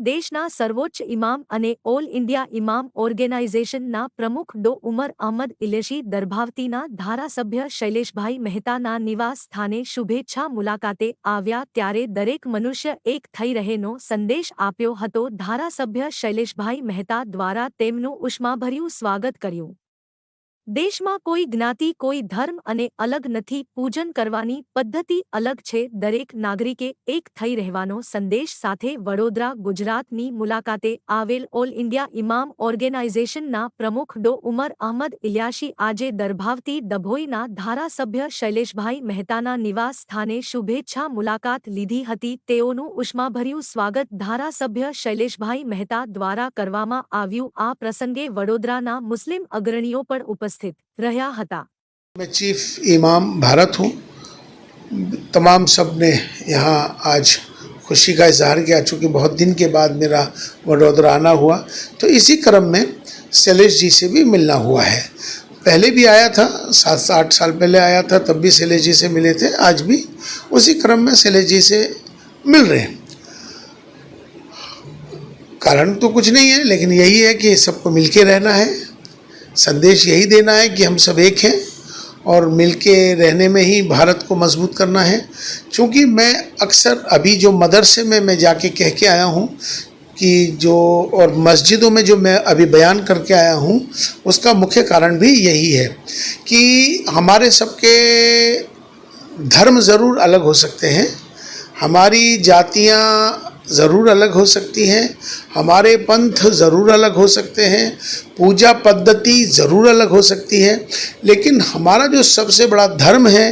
દેશના સર્વોચ્ચ ઇમામ અને ઓલ ઇન્ડિયા ઇમામ ઓર્ગેનાઇઝેશનના પ્રમુખ ડો ઉમર અહમદ ઇલેશી દરભાવતીના ધારાસભ્ય શૈલેષભાઈ મહેતાના નિવાસ સ્થાને શુભેચ્છા મુલાકાતે આવ્યા ત્યારે દરેક મનુષ્ય એક થઈ રહેનો સંદેશ આપ્યો હતો। ધારાસભ્ય શૈલેષભાઈ મહેતા દ્વારા તેમનું ઉષ્માભર્યું સ્વાગત કર્યું। દેશમાં કોઈ જ્ઞાતિ કોઈ ધર્મ અને અલગ નથી, પૂજન કરવાની પદ્ધતિ અલગ છે, દરેક નાગરિકે એક થઈ રહેવાનો સંદેશ સાથે વડોદરા ગુજરાતની મુલાકાતે આવેલ ઓલ ઇન્ડિયા ઇમામ ઓર્ગેનાઇઝેશનના પ્રમુખ ડો ઉમર અહમદ ઇલિયાશી આજે દરભાવતી ડભોઈના ધારાસભ્ય શૈલેષભાઈ મહેતાના નિવાસ સ્થાને શુભેચ્છા મુલાકાત લીધી હતી। તેઓનું ઉષ્માભર્યું સ્વાગત ધારાસભ્ય શૈલેષભાઈ મહેતા દ્વારા કરવામાં આવ્યું। આ પ્રસંગે વડોદરાના મુસ્લિમ અગ્રણીઓ પણ ઉપસ્થિત रहा हता। मैं चीफ इमाम भारत हूँ। तमाम सब ने यहाँ आज खुशी का इजहार किया, चूँकि बहुत दिन के बाद मेरा वडोदरा आना हुआ, तो इसी क्रम में शैलेश जी से भी मिलना हुआ है। पहले भी आया था, 7-8 साल पहले आया था, तब भी शैलेश जी से मिले थे। आज भी उसी क्रम में शैलेश जी से मिल रहे हैं। कारण तो कुछ नहीं है, लेकिन यही है कि सबको मिलके रहना है। संदेश यही देना है कि हम सब एक हैं और मिलके रहने में ही भारत को मजबूत करना है। क्योंकि मैं अक्सर अभी जो मदरसे में मैं जाके कह के आया हूँ कि जो और मस्जिदों में जो मैं अभी बयान करके आया हूँ, उसका मुख्य कारण भी यही है कि हमारे सबके धर्म ज़रूर अलग हो सकते हैं, हमारी जातियाँ ज़रूर अलग हो सकती हैं, हमारे पंथ ज़रूर अलग हो सकते हैं, पूजा पद्धति ज़रूर अलग हो सकती है, लेकिन हमारा जो सबसे बड़ा धर्म है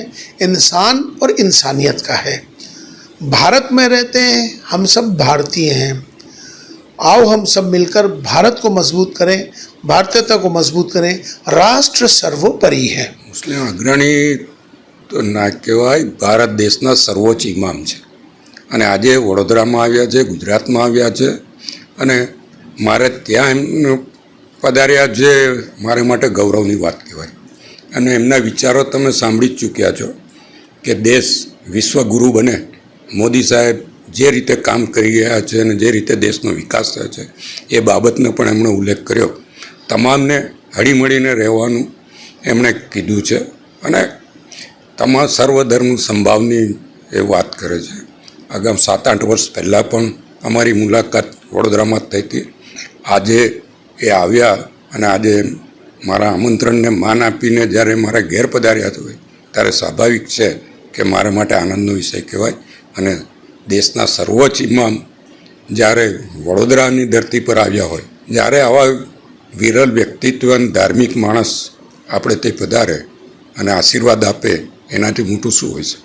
इंसान और इंसानियत का है। भारत में रहते हैं, हम सब भारतीय हैं। आओ हम सब मिलकर भारत को मजबूत करें, भारतीयता को मजबूत करें। राष्ट्र सर्वोपरि है। मुस्लिम अग्रणी तो ना कहेवाय, भारत देशना सर्वोच्च इमाम है અને આજે વડોદરામાં આવ્યા છે, ગુજરાતમાં આવ્યા છે અને મારે ત્યાં એમને પધાર્યા જે મારે માટે ગૌરવની વાત કહેવાય। અને એમના વિચારો તમે સાંભળી જ ચૂક્યા છો કે દેશ વિશ્વગુરુ બને। મોદી સાહેબ જે રીતે કામ કરી રહ્યા છે અને જે રીતે દેશનો વિકાસ થયો છે એ બાબતનો પણ એમણે ઉલ્લેખ કર્યો। તમામને હળીમળીને રહેવાનું એમણે કીધું છે અને સર્વધર્મ સંભાવની એ વાત કરે છે। આગામ 7-8 વર્ષ પહેલાં પણ અમારી મુલાકાત વડોદરામાં થઈ હતી। આજે એ આવ્યા અને આજે મારા આમંત્રણને માન આપીને જ્યારે મારા ઘેર પધાર્યા હોય ત્યારે સ્વાભાવિક છે કે મારા માટે આનંદનો વિષય કહેવાય। અને દેશના સર્વોચ્ચ ઇમામ જ્યારે વડોદરાની ધરતી પર આવ્યા હોય, જ્યારે આવા વિરલ વ્યક્તિત્વ અને ધાર્મિક માણસ આપણે તે પધારે અને આશીર્વાદ આપે, એનાથી મોટું શું હોય છે।